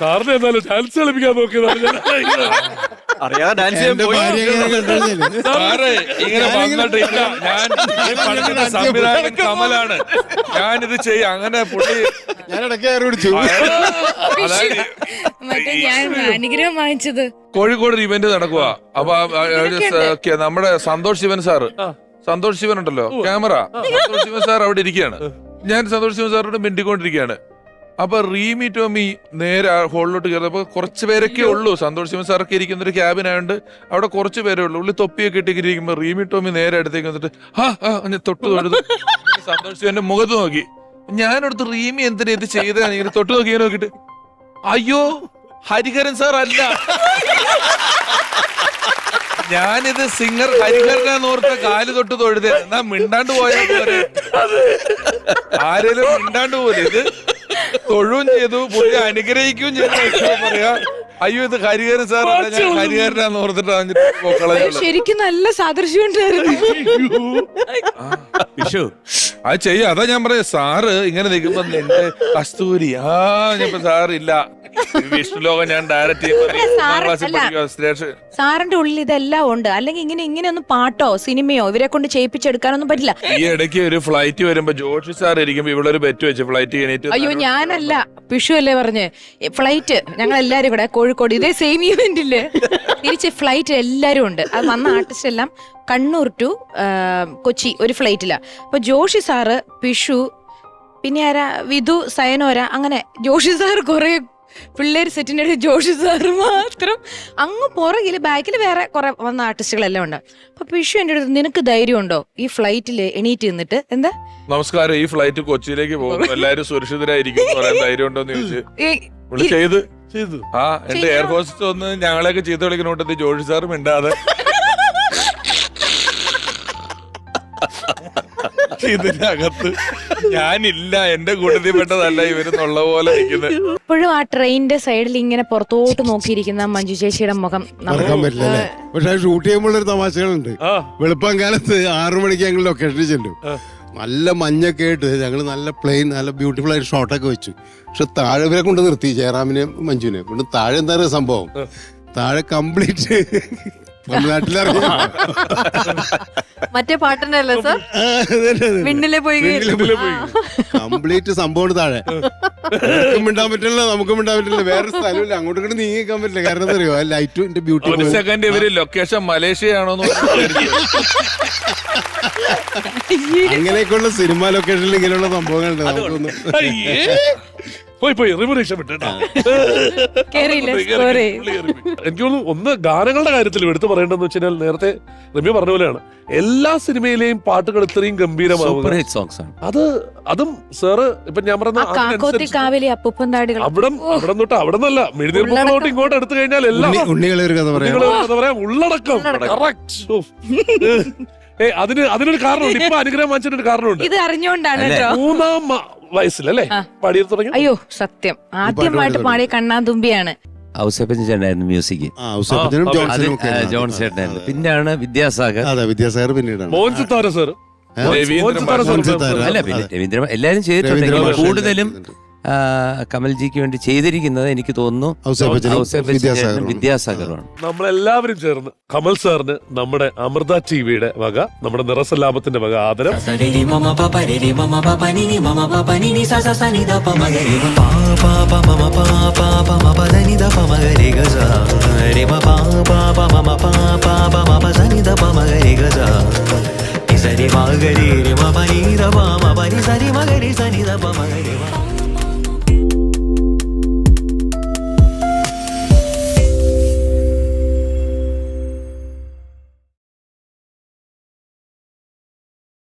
സാറിന് എന്നാലും ഡാൻസ് കളിപ്പിക്കാൻ നോക്കിയതാണ് അറിയാതെ ഡാൻസ് ചെയ്യാൻ പോയി. സാറേ ഇങ്ങനെ വന്നിട്ടില്ല. ഞാൻ ഈ പടത്തിന്റെ സംവിധായകൻ കമലാണ്. ഞാനിത് ചെയ്യാം. അങ്ങനെ പുള്ളി ഞാൻ ഇടയ്ക്ക് പിടിച്ചു. മറ്റേ ഞാൻ അനുഗ്രഹം വാങ്ങിച്ചത് കോഴിക്കോട് ഒരു ഇവന്റ് നടക്കുക. അപ്പൊ നമ്മുടെ സന്തോഷ് ശിവൻ സാറ്, സന്തോഷ് ശിവൻ ഉണ്ടല്ലോ ക്യാമറ, സന്തോഷ് ശിവൻ സാർ അവിടെ ഇരിക്കുകയാണ്. ഞാൻ സന്തോഷ് ശിവൻ സാറിനോട് മിണ്ടിക്കൊണ്ടിരിക്കുകയാണ്. അപ്പൊ റീമി ടോമി നേരെ ഹോളിലോട്ട് കയറിയപ്പോ കുറച്ച് പേരൊക്കെ ഉള്ളൂ. സന്തോഷ് ശിവൻ സാറൊക്കെ ഇരിക്കുന്ന ഒരു ക്യാബിൻ ആയതുകൊണ്ട് അവിടെ കുറച്ച് പേരേ ഉള്ളൂ. ഉള്ളി തൊപ്പിയൊക്കെ ഇട്ടിരിക്കുമ്പോ റീമി ടോമി നേരെ അടുത്തേക്ക് വന്നിട്ട് തൊട്ട് തൊഴുതു. സന്തോഷ് ശിവന്റെ മുഖത്ത് നോക്കി. ഞാനടുത്ത് റീമി എന്തിനാ ഇത് ചെയ്തതാണ് ഇങ്ങനെ തൊട്ട് നോക്കിയാൽ നോക്കിട്ട്, അയ്യോ ഹരിഹരൻ സാർ അല്ല, ഞാനിത് സിംഗർ ഹരിഹരനോർത്ത കാല് തൊട്ട് തൊഴുത. എന്നാ മിണ്ടാണ്ട് പോയാൽ പോരെ, ആരേലും മിണ്ടാണ്ട് പോലെ. ഇത് തൊഴുവും ചെയ്തു, പുള്ളി അനുഗ്രഹിക്കുകയും ചെയ്തു. പറയാ അയ്യോ ഇത് ഹരിഹരൻ സാർ അല്ല, ഞാൻ ഹരിഹരനാന്ന് ഓർത്തിട്ടാണ്. ശരിക്കും നല്ല സാദൃശ്യം ഉണ്ടായിരുന്നു. അത് ചെയ്യാ. അതാ ഞാൻ പറയാ, സാറ് ഇങ്ങനെ നിൽക്കുമ്പോ എന്റെ കസ്തൂരി ഞാൻ സാറില്ല വിഷ്ണുലോകം ഞാൻ ഡയറക്റ്റ് സാറിന്റെ ഉള്ളിൽ ഇതെല്ലാം ഉണ്ട്. അല്ലെങ്കിൽ ഇങ്ങനെയൊന്നും പാട്ടോ സിനിമയോ ഇവരെ കൊണ്ട് ചെയ്യിപ്പിച്ചെടുക്കാനൊന്നും പറ്റില്ല. ഈ ഇടയ്ക്ക് ഒരു ഫ്ലൈറ്റ് വരുമ്പോ ജോഷി സാർ ഇരിക്കുമ്പോ ഇവിടെ ഒരു ബെറ്റ് വെച്ച് ഫ്ലൈറ്റ് കഴിഞ്ഞിട്ട്, അയ്യോ ഞാനല്ല, പിഷു അല്ലേ പറഞ്ഞ് ഫ്ലൈറ്റ് ഞങ്ങൾ എല്ലാരും കൂടെ കോഴിക്കോട് ഇതേ സെയിം ഇവന്റില് തിരിച്ച് ഫ്ലൈറ്റ് എല്ലാരും ഉണ്ട്. അത് വന്ന ആർട്ടിസ്റ്റ് എല്ലാം കണ്ണൂർ ടു കൊച്ചി ഒരു ഫ്ലൈറ്റിലാ. അപ്പൊ ജോഷി സാറ്, പിഷു, പിന്നെ ആരാ വിധു, സയനോര, അങ്ങനെ ജോഷി സാർ കുറെ പിള്ളേര് സെറ്റിന്റെ ജോഷി സാറ് മാത്രം അങ്ങ് പുറകില്, ബാക്കിൽ വേറെ കുറെ വന്ന ആർട്ടിസ്റ്റുകളെല്ലാം ഉണ്ട്. അപ്പൊ പിഷു എന്റെ അടുത്ത്, നിനക്ക് ധൈര്യം ഉണ്ടോ ഈ ഫ്ലൈറ്റില് എണീറ്റ് നിന്നിട്ട്? എന്താ നമസ്കാരം, ഈ ഫ്ലൈറ്റ് കൊച്ചിയിലേക്ക് പോകുന്നു, എല്ലാരും സുരക്ഷിതരായിരിക്കും, ധൈര്യം ഉണ്ടോന്ന് ചോദിച്ചു. ചെയ്തു. എന്റെ എയർ ഹോസ്റ്റസ് ഒന്ന് ഞങ്ങളെയൊക്കെ ചെയ്ത് കളിക്കണോട്ടത് ജോഷി സാറും മിണ്ടാതെ ഇതിനകത്ത് ഞാനില്ല, എന്റെ കൂട്ടത്തിൽ പെട്ടതല്ല ഇവരെന്നുള്ള പോലെ നിൽക്കുന്നത്. ഇപ്പോഴും ആ ട്രെയിനിന്റെ സൈഡിൽ ഇങ്ങനെ പുറത്തോട്ട് നോക്കിയിരിക്കുന്ന മഞ്ജു ചേച്ചിയുടെ മുഖം മറക്കാൻ പറ്റില്ല. പക്ഷെ ഷൂട്ട് ചെയ്യുമ്പോൾ ഒരു തമാശകളുണ്ട്. വെളുപ്പം കാലത്ത് 6 മണിക്ക് ഞങ്ങൾ ലൊക്കേഷനിൽ ചെല്ലും. നല്ല മഞ്ഞൊക്കെ ആയിട്ട് ഞങ്ങൾ നല്ല പ്ലെയിൻ, നല്ല ബ്യൂട്ടിഫുൾ ആയിട്ട് ഷോട്ടൊക്കെ വെച്ചു. പക്ഷെ താഴെ ഇവരെ കൊണ്ട് നിർത്തി, ജയറാമിനെ മഞ്ജുവിനെ കൊണ്ട്. താഴെ എന്താ പറയുക സംഭവം, താഴെ കംപ്ലീറ്റ് തമിഴ്നാട്ടിലിറങ്ങി മറ്റേ പാട്ടിന്റെ അല്ലേ സാർ, വിണ്ണിലെ പോയി കംപ്ലീറ്റ് സംഭവം. താഴെ നമുക്കും മിണ്ടാൻ പറ്റില്ല, നമുക്കും മിണ്ടാൻ പറ്റില്ല, വേറെ സ്ഥലമില്ല, അങ്ങോട്ടും ഇങ്ങോട്ട് നീങ്ങിക്കാൻ പറ്റില്ല. കാരണം എന്താ അറിയോ, ലൈറ്റിന്റെ ബ്യൂട്ടി. ഒരു സെക്കൻഡ് ഇവര് ലൊക്കേഷൻ മലേഷ്യയാണോന്ന് അങ്ങനെയൊക്കെയുള്ള സിനിമ ലൊക്കേഷനിൽ ഇങ്ങനെയുള്ള സംഭവങ്ങളുണ്ട്. നമുക്കൊന്നും പോയി റിമൂനേഷൻ എനിക്ക് തോന്നുന്നു. ഒന്ന് ഗാനങ്ങളുടെ കാര്യത്തിൽ എടുത്തു പറയേണ്ടതെന്ന് വെച്ചാൽ, നേരത്തെ റമ്യ പറഞ്ഞ പോലെയാണ് എല്ലാ സിനിമയിലെയും പാട്ടുകൾ ഇത്രയും ഗംഭീരമാവുക. അതും സാറ് ഇപ്പൊ ഞാൻ പറഞ്ഞ അവിടെ തൊട്ട് അവിടെ നിന്നല്ല, മെഴുതിർപ്പുകളോട്ട് ഇങ്ങോട്ട് എടുത്തു കഴിഞ്ഞാൽ എല്ലാം ഉള്ളടക്കം. അതിനൊരു കാരണമുണ്ട്. ഇപ്പൊ അനുഗ്രഹം വാങ്ങിച്ചിട്ടൊരു കാരണമുണ്ട്. ഇത് അറിഞ്ഞുകൊണ്ടാണ് 3-ാം വയസ്സിലല്ലേ പാടിയത് തുടങ്ങി. അയ്യോ സത്യം, ആദ്യമായിട്ട് പാടിയ കണ്ണാതുമ്പിയാണ്. ഔസേപ്പച്ചനായിരുന്നു മ്യൂസിക്, ജോൺ ചേട്ടനായിരുന്നു. പിന്നെയാണ് വിദ്യാസാഗർ. വിദ്യാസാഗർ പിന്നീടാണ് മോഹൻ സിത്താര സാർ, അല്ല പിന്നെ രവീന്ദ്ര, എല്ലാരും ചെയ്തിട്ടുണ്ടെങ്കിൽ കൂടുതലും കമൽജിക്ക് വേണ്ടി ചെയ്തിരിക്കുന്നത് എനിക്ക് തോന്നുന്നു വിദ്യാസാഗറാണ്. നമ്മളെല്ലാവരും ചേർന്ന് കമൽ സാറിന് നമ്മുടെ അമൃത ടിവിയുടെ വക, നമ്മുടെ നിറസല്ലാപത്തിന്റെ വക ആദരം. സരി മഗരി മ പനി ദ പ മ പനി സരി മഗരി സനി ദ പ മഗരി.